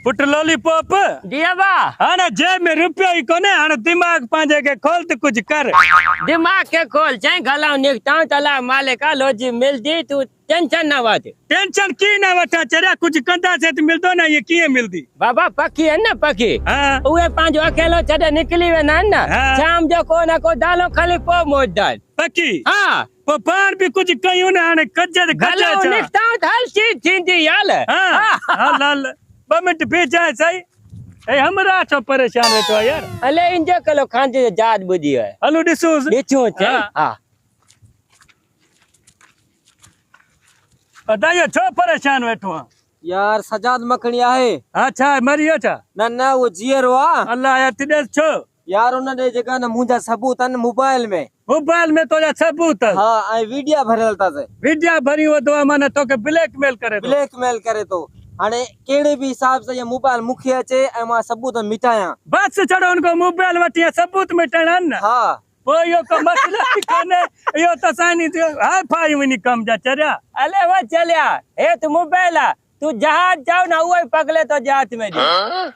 Put lollipop दियाबा हाणे जेब में रुपयो ही कोने हाणे दिमाग पांजे के खोल तो कुछ कर दिमाग के खोल चाहे गलाव निकता तला मालिक लोजी मिलदी तू टेंशन ना वठ टेंशन की ना वठा चरा कुछ कंदा से तो मिलदो ना ये किए मिलदी बाबा पकी है ना पकी हां उए पांजो अकेलो छडे निकली वे ना हाँ। शाम जो को ना को डालो खाली पो मोड़ डाल पक्की हां पो पाण भी कुछ कयूं ना हाणे कज्जे गलाव निकता हर चीज थींदी याल हां हां लाल 2 मिनट भेजा सही ए हमरा छो परेशान वेठो यार अले इंजे कलो खांजे जात बुधी है हलो दिसो दिचो छे हां बताइए छो परेशान वेठो यार सजाद मखणिया है। अच्छा मरियो छा ना ना वो जीअर हुआ अल्लाह या तिदे छो यार उन्होंने जगह ना मुंजा सबूत अन मोबाइल में तो जा सबूत हाँ आई वीडियो भरल था से विद्या भरी वो तो माने तो के ब्लैकमेल करे तो हाने केड़े भी हिसाब से ये मोबाइल मुखे अचे ए मा सबूत मिटाया बस चढ़ो उनको मोबाइल वटिया सबूत मिटाना ना हाँ वो यो का मसला कने यो तो सानी हाय फाई वनी कम जा चरा अले वो चलिया ए तू मोबाइल तू जहाज जाओ ना वो पगले तो जात में दी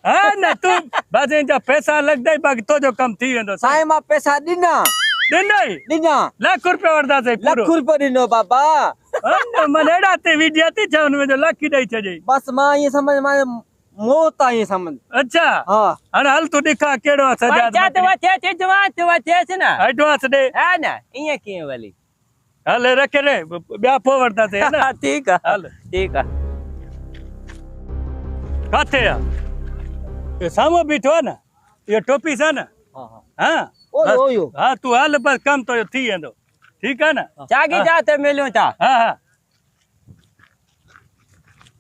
हां ना तू बस जा पैसा लग दे बाकी तो जो कम थी वेंदो साई मा पैसा दिना दिना लाख रुपया वर्दा से पूरो लाख रुपया दिनो बाबा अन मनेड़ा ते वीडियो ती छन में जो लाख दई छजे बस मां ये समझ मां मौत आई समझ अच्छा हां अरे हल तू दिखा केड़ो सजा जात वथे थे जवान वथे से ना एडवांस दे है ना इया की वाली हल रखे रे ब्या पोवरदा से है ना ठीक है हल ठीक है काथे या ये सामो बीठो ना ये टोपी सा ना हां हां ओयो हां तू हाल बस कम तो थी वेंदो ठीक है ना जागी जाते मिलूं था हां हां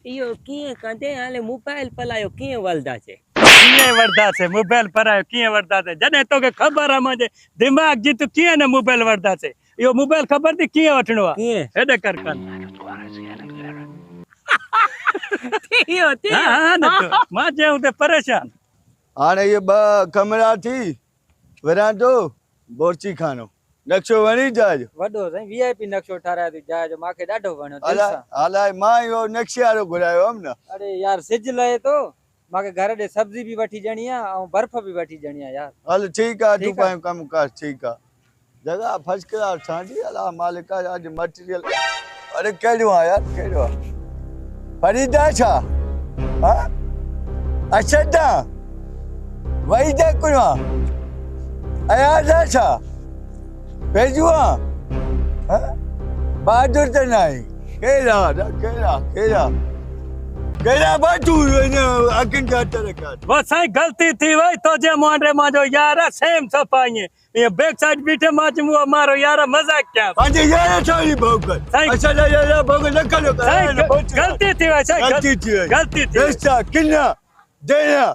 इयो किए कंदे हाले मोबाइल पलायो किए वलदा छे किए वर्दा से मोबाइल परायो किए वर्दा से जने तो के खबर है मुझे दिमाग जी तू किए ना मोबाइल वर्दा से यो मोबाइल खबर थी किए वठणो किए हेडे कर कन इयो ती हां ना तो मां जे उते परेशान हाणे ये कमरा थी वरांडो बोरची खानो नक्शो वणी जाज वडो सही वीआईपी नक्शो ठारायो थी जाज माके डाढो वणो दिल अला सां अला मां यो नक्शे वारो घुरायो हम ना अरे यार सिज लहे तो माके घर दे सब्जी भी वठी जणी आ और बर्फ भी वठी जणी आ यार हल ठीक है तू ठीक है। पाए कम कर ठीक है जगह फर्स्ट क्लास सांडी अला मालिक आज मटेरियल अरे केड़ो आ यार केड़ो फरीदा छा हां अच्छा दा वही दे कुआ आया छा भेजुआ हां बहादुर तो नहीं केड़ा बाटू अकिन का तरका वो सही गलती थी वही तो जे मोंडे माजो यार सेम सफाई ये बैक साइड बीटे माच मुआ मारो यार मजाक क्या पांजे यार छोरी भौकर सही। अच्छा यार भौकर न करो सही गलती थी वही सही गलती थी पैसा किन्ना देना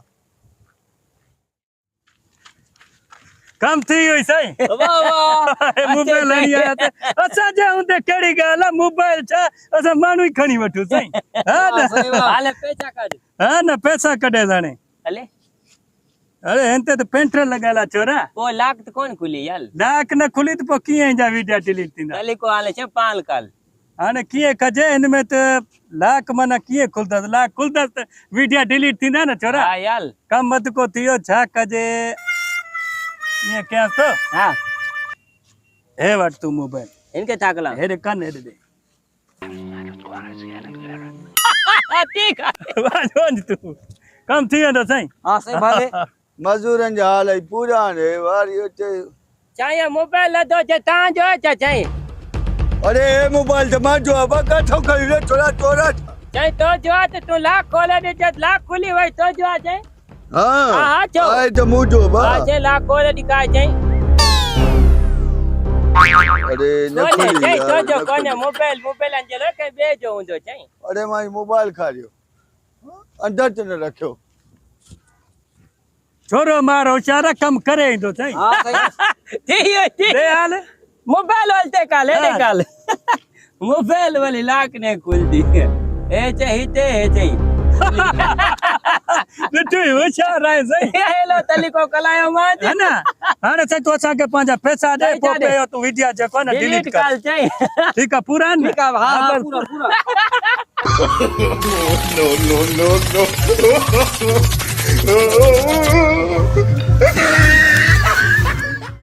कम थी हुई सही वाह वाह मोबाइल हणी आया थे अच्छा जे हुंदे केड़ी गाल मोबाइल छा असा मानु खणी वठू सही हां ना हाले पैसा काढ हां ना पैसा कढे जाने अले अरे एंते तो पेंटर लगाला छोरा को लाख तो कौन खुली यार डाक न खुली तो किए जा वीडियो डिलीट थींदा अले को हाले छे पाल काल हाने किए कजे इनमें तो लाख मना किए खुलदा लाख खुलदा तो वीडियो डिलीट थींदा ना छोरा हां यार कम मत को थियो छा कजे ये क्या तो हां हे वट तू मोबाइल इनके ताकला हेडे कन हेडे दे ठीक है वाज तू कम थी वेंदो सही हां सही भाले मजूरन जा हाल पूरा ने वारियो ते चाहे मोबाइल लदो छे ता जो छे चाहे अरे ए मोबाइल तो मां जो अब का ठो करी रे छोरा तोरा चाहे तो जो तो तू लाख खोले दे जब लाख खुली वही तो जो चाहे हां हाँ, जो। आए तो मुंह जो बा चाहे लाख खोले दिखाए चाहे अरे न खोले खुली चाहे तो यार, जो न कोने खुली। मोबाइल अंजलो के बेजो हुंदो चाहे अरे मां मोबाइल खारियो अंदर तो न रखियो छोरो मारो होशियार कम करे इंदो सही हां सही ठीक दे हाल मोबाइल वाले काले हाँ। निकाल मोबाइल वाली लाख ने खुल दी ए चाहिए है चाहिए तू होशियार है सही हेलो तलीको कलायो मां है ना हाने से तो असा के पांजा पैसा दे पैसा दे। पोपे तू वीडियो जको ना डिलीट डिलीट कर काल चाहिए ठीक है पूरा ना ठीक है हां पूरा no, no, no, no.